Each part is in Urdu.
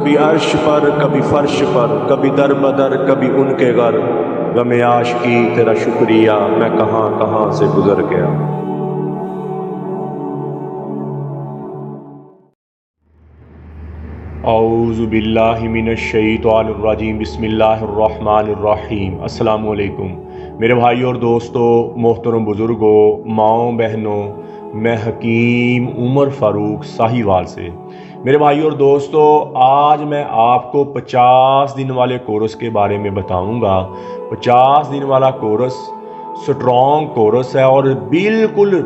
کبھی عرش پر کبھی فرش پر، کبھی در بدر کبھی ان کے گھر، غم عاشقی تیرا شکریہ میں کہاں کہاں سے گزر گیا۔ اعوذ باللہ من الشیطان الرجیم، بسم اللہ الرحمن الرحیم۔ السلام علیکم میرے بھائی اور دوستو، محترم بزرگوں، ماؤں بہنوں، میں حکیم عمر فاروق ساہیوال سے۔ میرے بھائی اور دوستو، آج میں آپ کو 50 دن والے کورس کے بارے میں بتاؤں گا۔ 50 دن والا کورس سٹرونگ کورس ہے، اور بالکل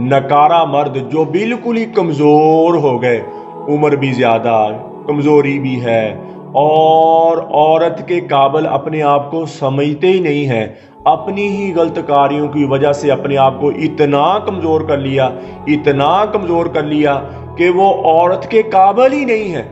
نکارہ مرد جو بالکل ہی کمزور ہو گئے، عمر بھی زیادہ، کمزوری بھی ہے، اور عورت کے قابل اپنے آپ کو سمجھتے ہی نہیں ہیں، اپنی ہی غلط کاریوں کی وجہ سے اپنے آپ کو اتنا کمزور کر لیا، اتنا کمزور کر لیا کہ وہ عورت کے قابل ہی نہیں ہے،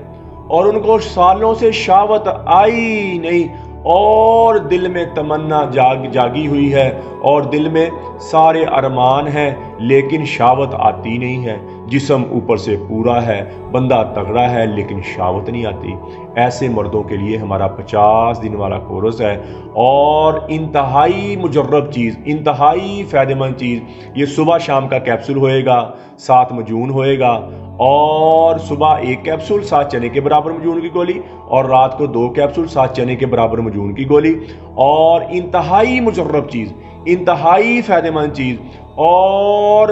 اور ان کو سالوں سے شہوت آئی نہیں، اور دل میں تمنا جاگی ہوئی ہے، اور دل میں سارے ارمان ہیں، لیکن شہوت آتی نہیں ہے۔ جسم اوپر سے پورا ہے، بندہ تگڑا ہے، لیکن شہوت نہیں آتی۔ ایسے مردوں کے لیے ہمارا 50 دن والا کورس ہے، اور انتہائی مجرب چیز، انتہائی فائدہ مند چیز۔ یہ صبح شام کا کیپسول ہوئے گا، 7 مجون ہوئے گا، اور صبح 1 کیپسول 7 چنے کے برابر مجون کی گولی، اور رات کو 2 کیپسول 7 چنے کے برابر مجون کی گولی، اور انتہائی مجرب چیز، انتہائی فائدہ مند چیز۔ اور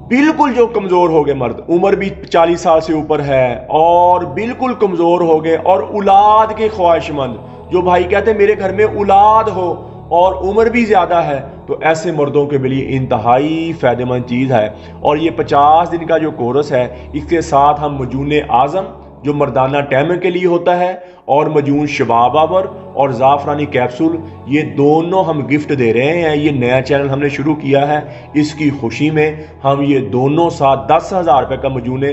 بالکل جو کمزور ہو گئے مرد، عمر بھی 40 سال سے اوپر ہے، اور بالکل کمزور ہو گئے، اور اولاد کے خواہش مند، جو بھائی کہتے ہیں میرے گھر میں اولاد ہو اور عمر بھی زیادہ ہے، تو ایسے مردوں کے لیے انتہائی فائدہ مند چیز ہے۔ اور یہ 50 دن کا جو کورس ہے، اس کے ساتھ ہم مجون اعظم جو مردانہ ٹائم کے لیے ہوتا ہے، اور مجون شباب آور اور زعفرانی کیپسول، یہ دونوں ہم گفٹ دے رہے ہیں۔ یہ نیا چینل ہم نے شروع کیا ہے، اس کی خوشی میں ہم یہ دونوں ساتھ 10,000 روپے کا مجون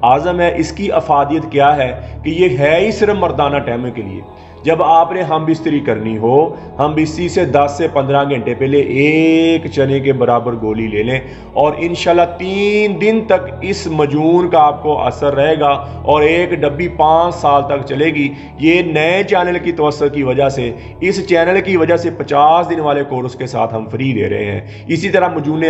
اعظم ہے۔ اس کی افادیت کیا ہے کہ یہ ہے ہی صرف مردانہ ٹائم کے لیے۔ جب آپ نے ہم بستری کرنی ہو، ہم بستری سے 10 سے 15 گھنٹے پہلے 1 چنے کے برابر گولی لے لیں، اور انشاءاللہ 3 دن تک اس مجون کا آپ کو اثر رہے گا، اور 1 ڈبی 5 سال تک چلے گی۔ یہ نئے چینل کی توسط کی وجہ سے، اس چینل کی وجہ سے 50 دن والے کورس کے ساتھ ہم فری دے رہے ہیں۔ اسی طرح مجون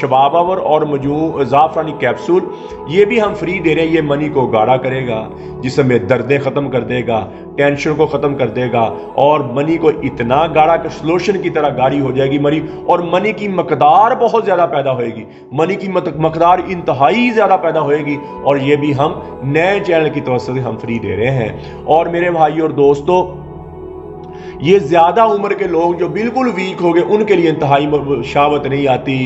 شباب آور اور مجون زعفرانی کیپسول، یہ بھی ہم فری دے رہے ہیں۔ یہ منی کو گاڑھا کرے گا، جسم میں دردیں ختم کر دے گا، ٹینشن کو ختم کر دے گا، اور منی کو اتنا گاڑھا کہ سلوشن کی طرح گاڑھی ہو جائے گی منی، اور منی کی مقدار بہت زیادہ پیدا ہوئے گی، منی کی مقدار انتہائی زیادہ پیدا ہوئے گی، اور یہ بھی ہم نئے چینل کی توسط سے ہم فری دے رہے ہیں۔ اور میرے بھائی اور دوستو، یہ زیادہ عمر کے لوگ جو بالکل ویک ہو گئے، ان کے لیے انتہائی شہوت نہیں آتی،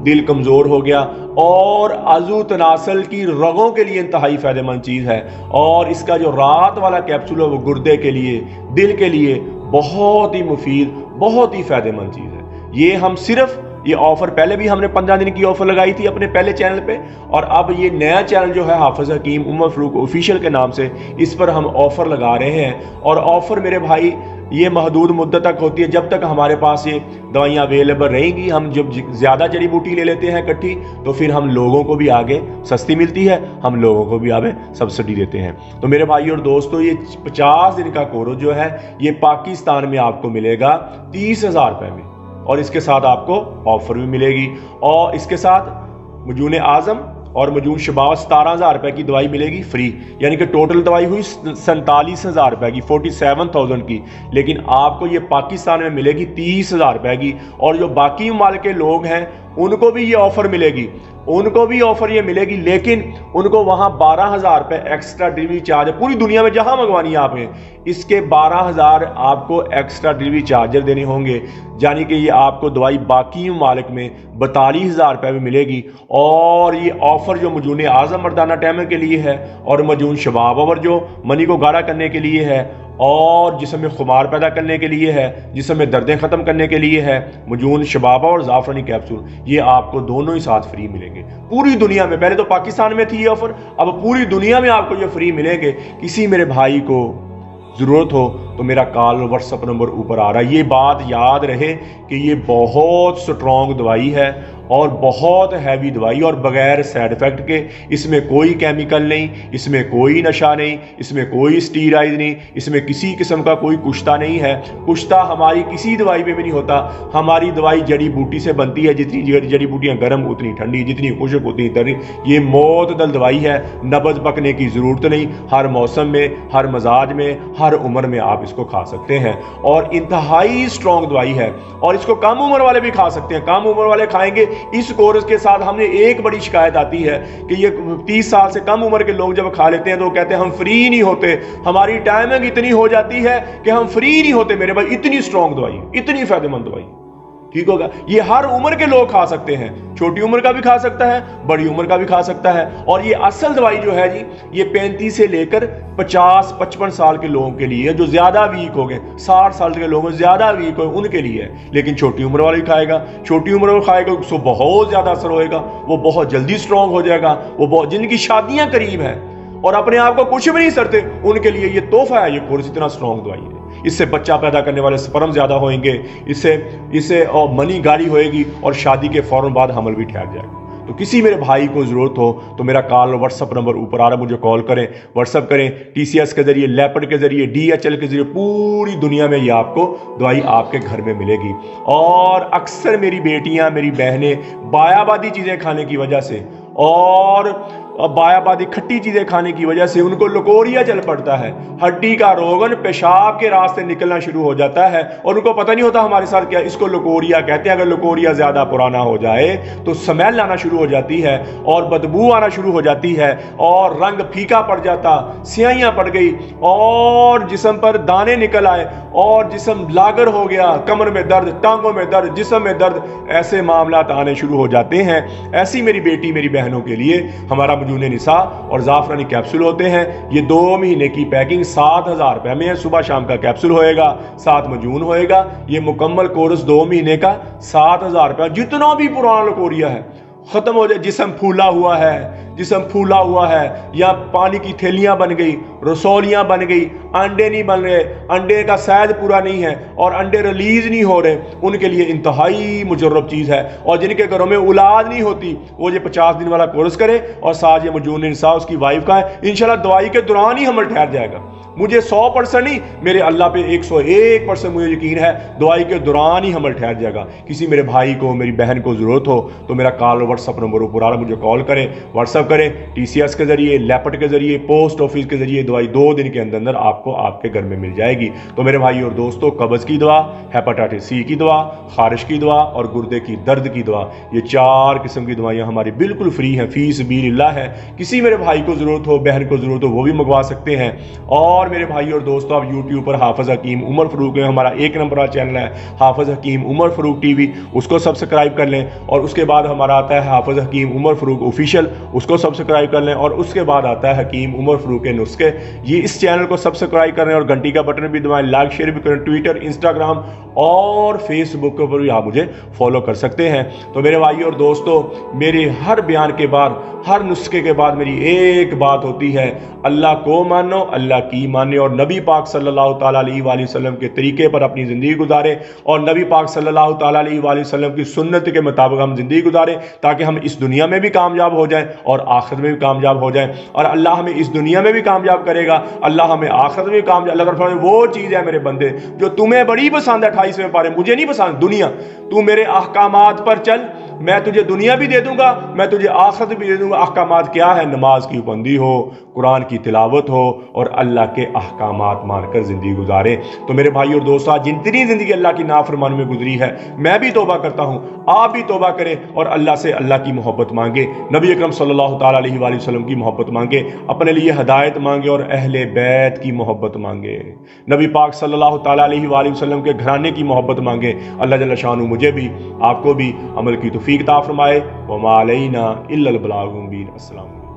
دل کمزور ہو گیا، اور عضو تناسل کی رگوں کے لیے انتہائی فائدہ مند چیز ہے۔ اور اس کا جو رات والا کیپسول ہے، وہ گردے کے لیے، دل کے لیے بہت ہی مفید، بہت ہی فائدہ مند چیز ہے۔ یہ ہم صرف یہ آفر پہلے بھی ہم نے 15 دن کی آفر لگائی تھی اپنے پہلے چینل پہ، اور اب یہ نیا چینل جو ہے حافظ حکیم عمر فاروق آفیشیل کے نام سے، اس پر ہم آفر لگا رہے ہیں۔ اور آفر میرے بھائی یہ محدود مدت تک ہوتی ہے، جب تک ہمارے پاس یہ دوائیاں اویلیبل رہیں گی۔ ہم جب زیادہ جڑی بوٹی لے لیتے ہیں اکٹھی، تو پھر ہم لوگوں کو بھی آگے سستی ملتی ہے، ہم لوگوں کو بھی آگے سبسڈی دیتے ہیں۔ تو میرے بھائی اور دوستو، یہ 50 دن کا کورس جو ہے، یہ پاکستان میں آپ کو ملے گا 30,000 روپے میں، اور اس کے ساتھ آپ کو آفر بھی ملے گی، اور اس کے ساتھ مجون اعظم اور مجون شباب 17,000 روپے کی دوائی ملے گی فری، یعنی کہ ٹوٹل دوائی ہوئی 47,000 روپے کی، 47,000 کی، لیکن آپ کو یہ پاکستان میں ملے گی 30,000 روپے کی۔ اور جو باقی ممالک کے لوگ ہیں، ان کو بھی یہ آفر ملے گی، ان کو بھی آفر یہ ملے گی، لیکن ان کو وہاں 12,000 روپے ایکسٹرا ڈیلیوری چارج ہے۔ پوری دنیا میں جہاں منگوانی ہے آپ نے، اس کے 12,000 آپ کو ایکسٹرا ڈیلیوری چارجر دینے ہوں گے، یعنی کہ یہ آپ کو دوائی باقی ممالک میں 42,000 روپے میں ملے گی۔ اور یہ آفر جو مجون اعظم مردانہ ٹائم کے لیے ہے، اور مجون شباب آور جو منی کو گاڑھا کرنے کے لیے ہے، اور جسم میں خمار پیدا کرنے کے لیے ہے، جسم میں دردیں ختم کرنے کے لیے ہے، مجون شباب اور زعفرانی کیپسول، یہ آپ کو دونوں ہی ساتھ فری ملیں گے پوری دنیا میں۔ پہلے تو پاکستان میں تھی یہ آفر، اب پوری دنیا میں آپ کو یہ فری ملیں گے۔ کسی میرے بھائی کو ضرورت ہو تو میرا کال اور واٹس اپ نمبر اوپر آ رہا ہے۔ یہ بات یاد رہے کہ یہ بہت سٹرونگ دوائی ہے، اور بہت ہیوی دوائی اور بغیر سائیڈ افیکٹ کے، اس میں کوئی کیمیکل نہیں، اس میں کوئی نشہ نہیں، اس میں کوئی اسٹیرائڈ نہیں، اس میں کسی قسم کا کوئی کشتہ نہیں ہے۔ کشتہ ہماری کسی دوائی میں بھی نہیں ہوتا۔ ہماری دوائی جڑی بوٹی سے بنتی ہے، جتنی جڑی بوٹیاں گرم اتنی ٹھنڈی، جتنی خشک اتنی تری۔ یہ معتدل دوائی ہے، نبض پکنے کی ضرورت نہیں، ہر موسم میں، ہر مزاج میں، ہر عمر میں آپ اس کو کھا سکتے ہیں، اور انتہائی اسٹرانگ دوائی ہے، اور اس کو کم عمر والے بھی کھا سکتے ہیں۔ کم عمر والے کھائیں گے اس کورس کے ساتھ ہم نے ایک بڑی شکایت آتی ہے کہ یہ 30 سال سے کم عمر کے لوگ جب کھا لیتے ہیں تو وہ کہتے ہیں ہم فری نہیں ہوتے، ہماری ٹائمنگ اتنی ہو جاتی ہے کہ ہم فری نہیں ہوتے۔ میرے بھائی اتنی اسٹرانگ دوائی، اتنی فائدہ مند دوائی، ٹھیک ہوگا؟ یہ ہر عمر کے لوگ کھا سکتے ہیں، چھوٹی عمر کا بھی کھا سکتا ہے، بڑی عمر کا بھی کھا سکتا ہے۔ اور یہ اصل دوائی جو ہے جی، یہ 35 سے لے کر 50-55 سال کے لوگوں کے لیے، جو زیادہ ویک ہو گئے، 60 سال کے لوگوں زیادہ ویک ہو ان کے لیے ہے۔ لیکن چھوٹی عمر والا بھی کھائے گا، چھوٹی عمر والا کھائے گا اس کو بہت زیادہ اثر ہوئے گا، وہ بہت جلدی اسٹرانگ ہو جائے گا۔ وہ جن کی شادیاں قریب ہیں اور اپنے آپ کو کچھ بھی نہیں سرتے، ان کے لیے یہ تحفہ ہے، یہ کورس اتنا اسٹرانگ دوائی ہے۔ اس سے بچہ پیدا کرنے والے سپرم زیادہ ہوئیں گے، اس سے منی گاڑی ہوئے گی، اور شادی کے فوراً بعد حمل بھی ٹھہر جائے گا۔ تو کسی میرے بھائی کو ضرورت ہو تو میرا کال واٹس اپ نمبر اوپر آ رہا ہے، مجھے کال کریں، واٹس اپ کریں۔ TCS کے ذریعے، لیپڈ کے ذریعے، DHL کے ذریعے، پوری دنیا میں یہ آپ کو دوائی آپ کے گھر میں ملے گی۔ اور اکثر میری بیٹیاں، میری بہنیں بایابادی چیزیں کھانے کی وجہ سے اور بایابادی کھٹی چیزیں کھانے کی وجہ سے ان کو لکوریا چل پڑتا ہے، ہڈی کا روغن پیشاب کے راستے نکلنا شروع ہو جاتا ہے، اور ان کو پتہ نہیں ہوتا ہمارے ساتھ کیا، اس کو لکوریا کہتے ہیں۔ اگر لکوریا زیادہ پرانا ہو جائے تو سمیل آنا شروع ہو جاتی ہے، اور بدبو آنا شروع ہو جاتی ہے، اور رنگ پھیکا پڑ جاتا، سیاہیاں پڑ گئی، اور جسم پر دانے نکل آئے، اور جسم لاگر ہو گیا، کمر میں درد، ٹانگوں میں درد، جسم میں درد، ایسے معاملات آنے شروع ہو جاتے ہیں۔ ایسی میری بیٹی، میری بہنوں کے لیے ہمارا مجون نساء اور زعفرانی کیپسول ہوتے ہیں۔ یہ 2 مہینے کی پیکنگ 7,000 روپے میں ہے، صبح شام کا کیپسول ہوئے گا، 7 مجون ہوئے گا۔ یہ مکمل کورس 2 مہینے کا 7,000 روپے، جتنا بھی پرانا لکوریا ہے ختم ہو جائے۔ جسم پھولا ہوا ہے، جسم پھولا ہوا ہے، یا پانی کی تھیلیاں بن گئی، رسولیاں بن گئی، انڈے نہیں بن رہے، انڈے کا سائز پورا نہیں ہے، اور انڈے ریلیز نہیں ہو رہے، ان کے لیے انتہائی مجرب چیز ہے۔ اور جن کے گھروں میں اولاد نہیں ہوتی، وہ یہ 50 دن والا کورس کرے، اور ساتھ یہ مجون نساء اس کی وائف کا ہے، انشاءاللہ دوائی کے دوران ہی حمل ٹھہر جائے گا۔ مجھے 100% نہیں، میرے اللہ پہ 101% مجھے یقین ہے، دوائی کے دوران ہی حمل ٹھہر جائے گا۔ کسی میرے بھائی کو، میری بہن کو ضرورت ہو تو میرا کال واٹس اپ نمبر اوپر آ رہا ہے، مجھے کال کریں، واٹس اپ کریں۔ TCS کے ذریعے، لیپڈ کے ذریعے، پوسٹ آفس کے ذریعے دوائی 2 دن کے اندر آپ کو آپ کے گھر میں مل جائے گی۔ تو میرے بھائی اور دوستو، قبض کی دوا، ہیپاٹائٹس C کی دوا، خارش کی دوا، اور گردے کی درد کی دوا، یہ 4 قسم کی دوائیاں ہماری بالکل فری ہیں، فی سبیل اللہ ہے۔ کسی میرے بھائی کو ضرورت ہو، بہن کو ضرورت ہو، وہ بھی منگوا سکتے ہیں۔ اور میرے بھائی اور دوستو، آپ YouTube پر حافظ حکیم عمر فاروق ہے، ہمارا 1 نمبر والا چینل ہے حافظ حکیم عمر فاروق TV، اس کو سبسکرائب کر لیں۔ اور اس کے بعد ہمارا آتا ہے حافظ حکیم عمر فاروق آفیشیل، اس کو سبسکرائب کر لیں۔ اور اس کے بعد آتا ہے حکیم عمر فاروق کے نسخے، یہ اس چینل کو سبسکرائب کریں، اور گھنٹی کا بٹن بھی دبائیں، لائک شیئر بھی کریں۔ ٹویٹر، انسٹاگرام اور فیس بک پر بھی آپ مجھے فالو کر سکتے ہیں۔ تو میرے بھائی اور دوستو، میرے ہر بیان کے بعد، ہر نسخے کے بعد میری ایک بات ہوتی ہے، اللہ کو مانو، اللہ کی مانے، اور نبی پاک صلی اللہ تعالیٰ علیہ وآلہ وسلم کے طریقے پر اپنی زندگی گزاریں، اور نبی پاک صلی اللہ تعالیٰ علیہ وآلہ وسلم کی سنت کے مطابق ہم زندگی گزاریں، تاکہ ہم اس دنیا میں بھی کامیاب ہو جائیں اور آخرت میں بھی کامیاب ہو جائیں۔ اور اللہ ہمیں اس دنیا میں بھی کامیاب کرے گا، اللہ ہمیں آخرت میں بھی کامیاب۔ اللہ تعالیٰ فرمائے، وہ چیز ہے میرے بندے جو تمہیں بڑی پسند ہے، 28ویں پارے، مجھے نہیں پسند دنیا، تو میرے احکامات پر چل، میں تجھے دنیا بھی دے دوں گا، میں تجھے آخرت بھی دے دوں گا۔ احکامات کیا ہے؟ نماز کی پابندی ہو، قرآن کی تلاوت ہو، اور اللہ کے احکامات مان کر زندگی گزارے۔ تو میرے بھائی اور دوستو، جتنی زندگی اللہ کی نافرمانی میں گزری ہے، میں بھی توبہ کرتا ہوں، آپ بھی توبہ کریں، اور اللہ سے اللہ کی محبت مانگے، نبی اکرم صلی اللہ تعالیٰ علیہ وآلہ وسلم کی محبت مانگے، اپنے لیے ہدایت مانگے، اور اہل بیت کی محبت مانگے، نبی پاک صلی اللہ تعالیٰ علیہ وآلہ وسلم کے گھرانے کی محبت مانگے۔ اللہ جل شانہ مجھے بھی، آپ کو بھی عمل کی توفیق عطا فرمائے۔ وما علینا الا البلاغ المبین۔ السلام علیکم۔